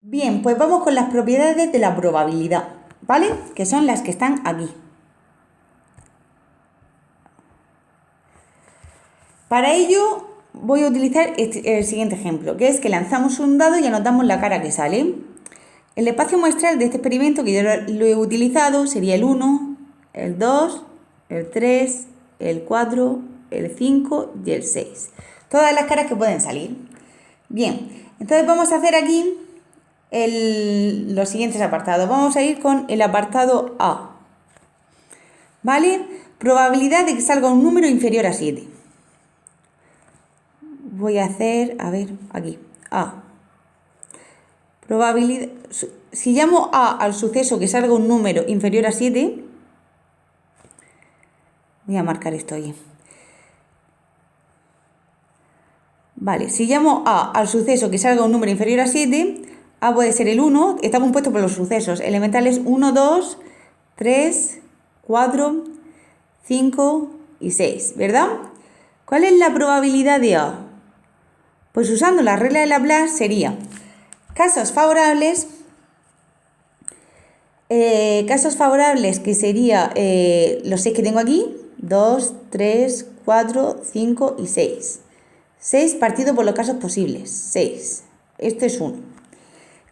Bien, pues vamos con las propiedades de la probabilidad, ¿vale? Que son las que están aquí. Para ello voy a utilizar el siguiente ejemplo, que es que lanzamos un dado y anotamos la cara que sale. El espacio muestral de este experimento que yo lo he utilizado sería el 1, el 2, el 3, el 4, el 5 y el 6. Todas las caras que pueden salir. Bien, entonces vamos a hacer aquí los siguientes apartados. Vamos a ir con el apartado A. ¿Vale? Probabilidad de que salga un número inferior a 7. Voy a hacer, a ver, aquí, A. Probabilidad, si llamo A al suceso que salga un número inferior a 7, voy a marcar esto aquí. Vale, si llamo A al suceso que salga un número inferior a 7, A puede ser el 1, está compuesto por los sucesos elementales 1, 2, 3, 4, 5 y 6, ¿verdad? ¿Cuál es la probabilidad de A? Pues usando la regla de Laplace sería casos favorables que sería los 6 que tengo aquí, 2, 3, 4, 5 y 6. 6 partido por los casos posibles, 6. Esto es 1.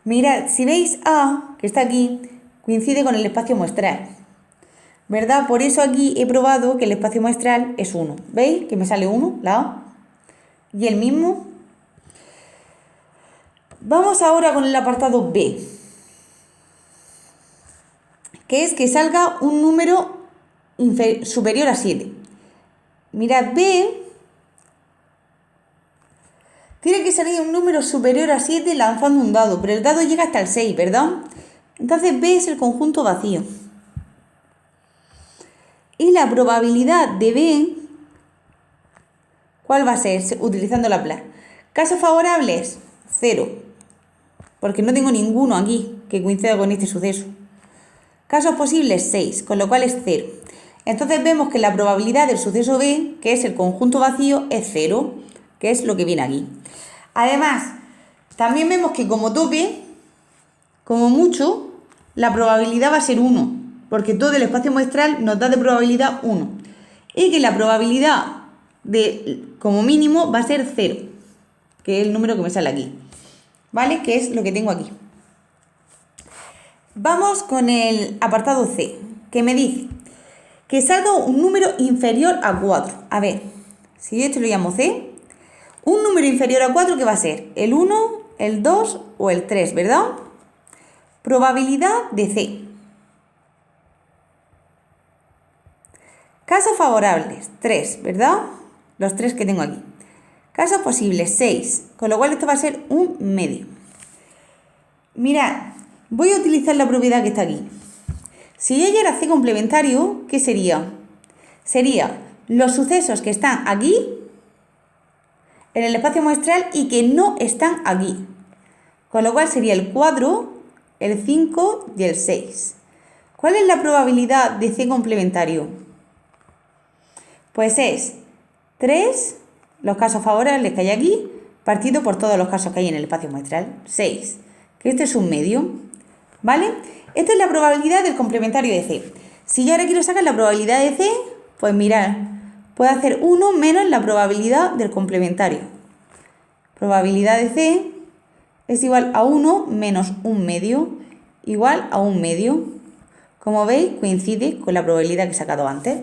Mirad, si veis A, que está aquí, coincide con el espacio muestral, ¿verdad? Por eso aquí he probado que el espacio muestral es 1. ¿Veis? Que me sale 1, la A. Y el mismo. Vamos ahora con el apartado B, que es que salga un número superior a 7. Mirad, B tiene que salir un número superior a 7 lanzando un dado, pero el dado llega hasta el 6, ¿verdad? Entonces B es el conjunto vacío. Y la probabilidad de B, ¿cuál va a ser? Utilizando Laplace. Casos favorables, 0, porque no tengo ninguno aquí que coincida con este suceso. Casos posibles, 6, con lo cual es 0. Entonces vemos que la probabilidad del suceso B, que es el conjunto vacío, es 0, que es lo que viene aquí. Además, también vemos que como tope, como mucho, la probabilidad va a ser 1, porque todo el espacio muestral nos da de probabilidad 1. Y que la probabilidad de, como mínimo, va a ser 0, que es el número que me sale aquí. ¿Vale? Que es lo que tengo aquí. Vamos con el apartado C, que me dice que salga un número inferior a 4. A ver, si yo esto lo llamo C, un número inferior a 4, ¿qué va a ser? ¿El 1, el 2 o el 3, verdad? Probabilidad de C. Casos favorables, 3, ¿verdad? Los 3 que tengo aquí. Casos posibles, 6, con lo cual esto va a ser un medio. Mirad, voy a utilizar la propiedad que está aquí. Si yo era C complementario, ¿qué sería? Sería los sucesos que están aquí, en el espacio muestral, y que no están aquí. Con lo cual sería el 4, el 5 y el 6. ¿Cuál es la probabilidad de C complementario? Pues es 3, los casos favorables que hay aquí, partido por todos los casos que hay en el espacio muestral. 6, que este es un medio, ¿vale? Esta es la probabilidad del complementario de C. Si yo ahora quiero sacar la probabilidad de C, pues mirad, puedo hacer 1 menos la probabilidad del complementario. Probabilidad de C es igual a 1 menos un medio, igual a un medio. Como veis, coincide con la probabilidad que he sacado antes.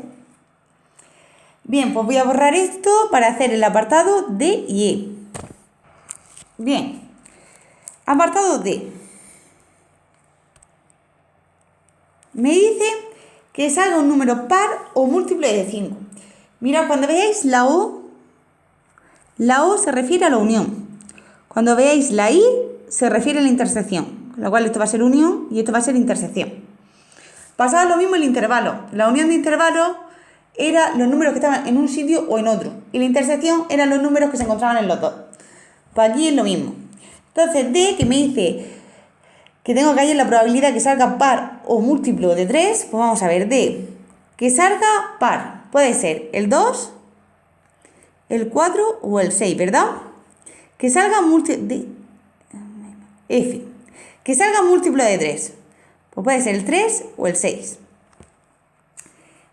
Bien, pues voy a borrar esto para hacer el apartado D y E. Bien, apartado D. Me dice que salga un número par o múltiple de 5. Mirad, cuando veáis la O se refiere a la unión. Cuando veáis la I, se refiere a la intersección. Con lo cual esto va a ser unión y esto va a ser intersección. Pasaba lo mismo el intervalo. La unión de intervalos eran los números que estaban en un sitio o en otro. Y la intersección eran los números que se encontraban en los dos. Pues aquí es lo mismo. Entonces, D, que me dice que tengo que hallar la probabilidad que salga par o múltiplo de 3, pues vamos a ver, D, que salga par, puede ser el 2, el 4 o el 6, ¿verdad? Que salga múltiplo, F, Que salga un múltiplo de 3. Pues puede ser el 3 o el 6.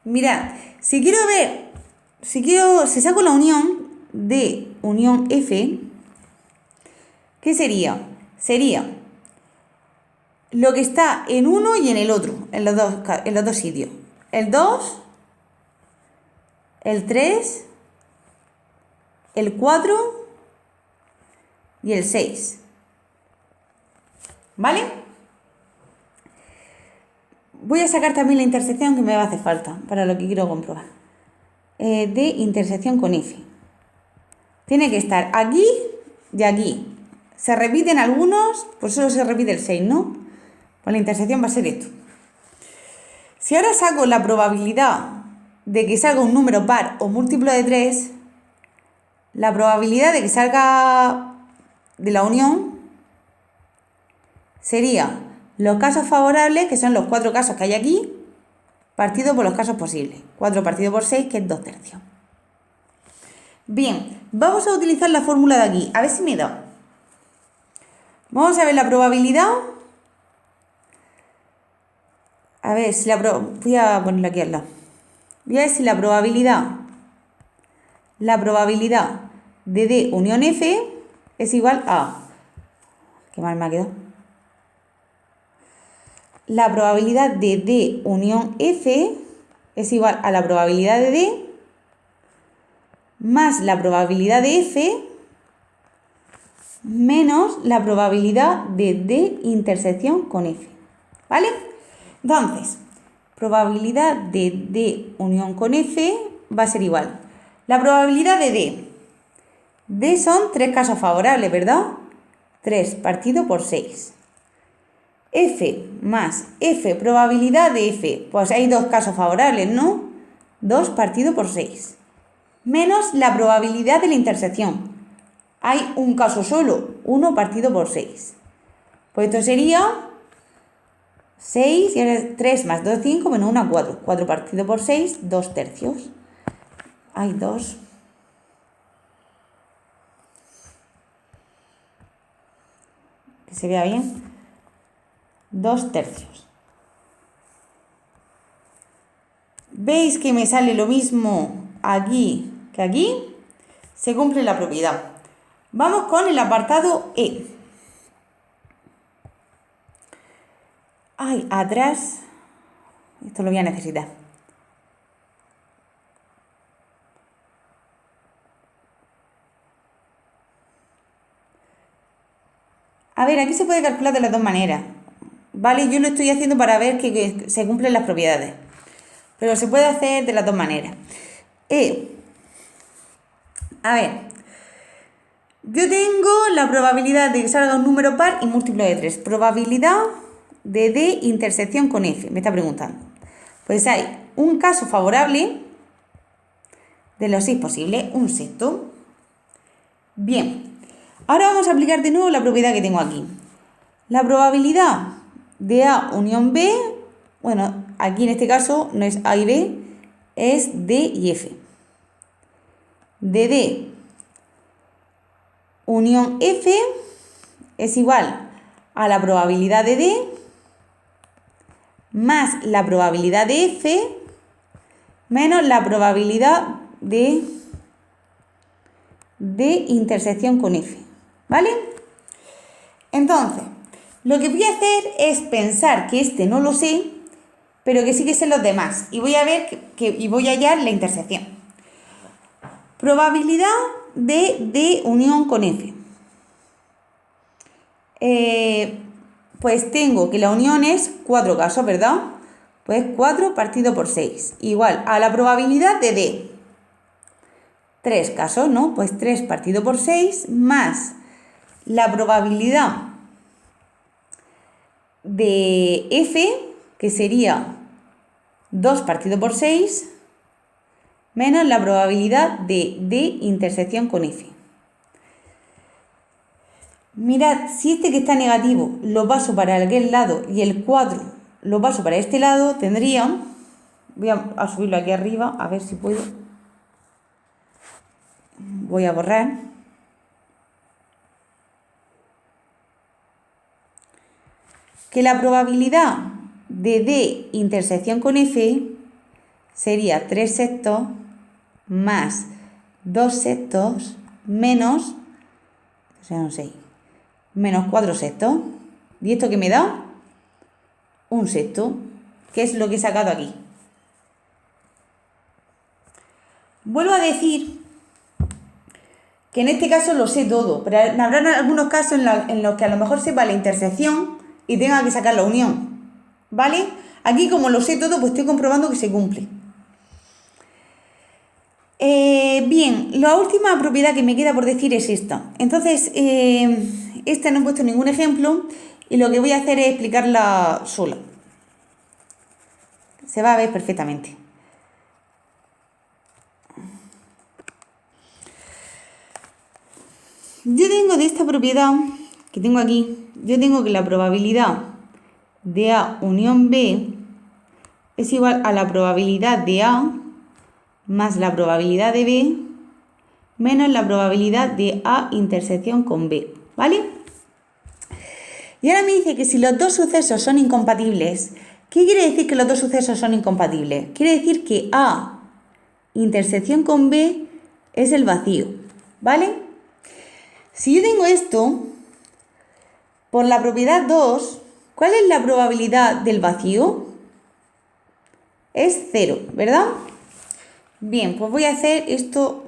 Mirad, si saco la unión de unión F, ¿qué sería? Sería lo que está en uno y en el otro, en los dos sitios. El 2, el 3, el 4 y el 6. ¿Vale? Voy a sacar también la intersección que me va a hacer falta para lo que quiero comprobar. De intersección con F. Tiene que estar aquí y aquí. Se repiten algunos, pues solo se repite el 6, ¿no? Pues la intersección va a ser esto. Si ahora saco la probabilidad de que salga un número par o múltiplo de 3, la probabilidad de que salga de la unión sería los casos favorables, que son los 4 casos que hay aquí, partido por los casos posibles. 4 partido por 6, que es 2 tercios. Bien, vamos a utilizar la fórmula de aquí. A ver si me da. Vamos a ver la probabilidad. A ver si voy a ponerla aquí al lado. Voy a ver si la probabilidad de D unión F es igual a... Qué mal me ha quedado. La probabilidad de D unión F es igual a la probabilidad de D más la probabilidad de F menos la probabilidad de D intersección con F. ¿Vale? Entonces, probabilidad de D unión con F va a ser igual. La probabilidad de D. D son 3 casos favorables, ¿verdad? 3 partido por 6. F más F, probabilidad de F. Pues hay 2 casos favorables, ¿no? 2 partido por 6. Menos la probabilidad de la intersección. Hay un caso solo, 1 partido por 6. Pues esto sería 6, y ahora 3 más 2, 5, menos 1, 4. 4 partido por 6, 2 tercios. Hay 2. Que se vea bien. 2 tercios. ¿Veis que me sale lo mismo aquí que aquí? Se cumple la propiedad. Vamos con el apartado E. Ay, atrás. Esto lo voy a necesitar. A ver, aquí se puede calcular de las dos maneras. Vale, yo lo estoy haciendo para ver que se cumplen las propiedades. Pero se puede hacer de las dos maneras. A ver, yo tengo la probabilidad de que salga un número par y múltiplo de 3. Probabilidad de D intersección con F, me está preguntando. Pues hay un caso favorable de los 6 posibles, un sexto. Bien, ahora vamos a aplicar de nuevo la propiedad que tengo aquí. La probabilidad de A unión B, bueno, aquí en este caso no es A y B, es D y F. De D unión F es igual a la probabilidad de D más la probabilidad de F menos la probabilidad de intersección con F. ¿Vale? Entonces, lo que voy a hacer es pensar que este no lo sé, pero que sí que sé los demás. Y voy a ver y voy a hallar la intersección. Probabilidad de D unión con F. Pues tengo que la unión es 4 casos, ¿verdad? Pues 4 partido por 6, igual a la probabilidad de D. 3 casos, ¿no? Pues 3 partido por 6 más la probabilidad de F, que sería 2 partido por 6, menos la probabilidad de D intersección con F. Mirad, si este que está negativo lo paso para aquel lado y el 4 lo paso para este lado, tendría... Voy a subirlo aquí arriba, a ver si puedo. Voy a borrar. que la probabilidad de D intersección con F sería 3 sextos más 2 sextos menos, o sea, no sé, menos 4 sextos. ¿Y esto qué me da? Un sexto, que es lo que he sacado aquí. Vuelvo a decir que en este caso lo sé todo, pero habrá algunos casos en los que a lo mejor sepa la intersección y tenga que sacar la unión, ¿vale? Aquí como lo sé todo, pues estoy comprobando que se cumple. Bien, la última propiedad que me queda por decir es esta. Entonces, esta no he puesto ningún ejemplo y lo que voy a hacer es explicarla sola. Se va a ver perfectamente. Yo tengo de esta propiedad que tengo aquí, yo tengo que la probabilidad de A unión B es igual a la probabilidad de A más la probabilidad de B menos la probabilidad de A intersección con B, ¿vale? Y ahora me dice que si los dos sucesos son incompatibles, ¿qué quiere decir que los dos sucesos son incompatibles? Quiere decir que A intersección con B es el vacío, ¿vale? Si yo tengo esto, por la propiedad 2, ¿cuál es la probabilidad del vacío? Es 0, ¿verdad? Bien, pues voy a hacer esto,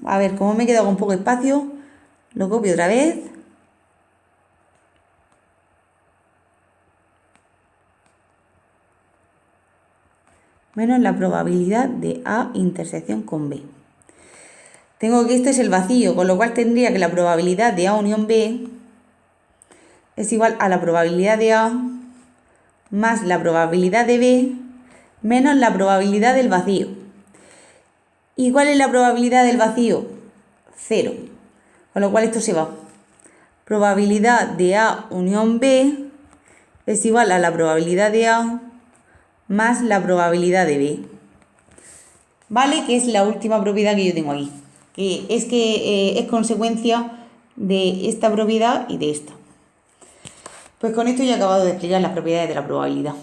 a ver, como me he quedado con poco espacio, lo copio otra vez. Menos la probabilidad de A intersección con B. Tengo que este es el vacío, con lo cual tendría que la probabilidad de A unión B es igual a la probabilidad de A más la probabilidad de B menos la probabilidad del vacío. ¿Y cuál es la probabilidad del vacío? 0. Con lo cual esto se va. Probabilidad de A unión B es igual a la probabilidad de A más la probabilidad de B. ¿Vale? Que es la última propiedad que yo tengo aquí. Que es consecuencia de esta propiedad y de esta. Pues con esto ya he acabado de explicar las propiedades de la probabilidad.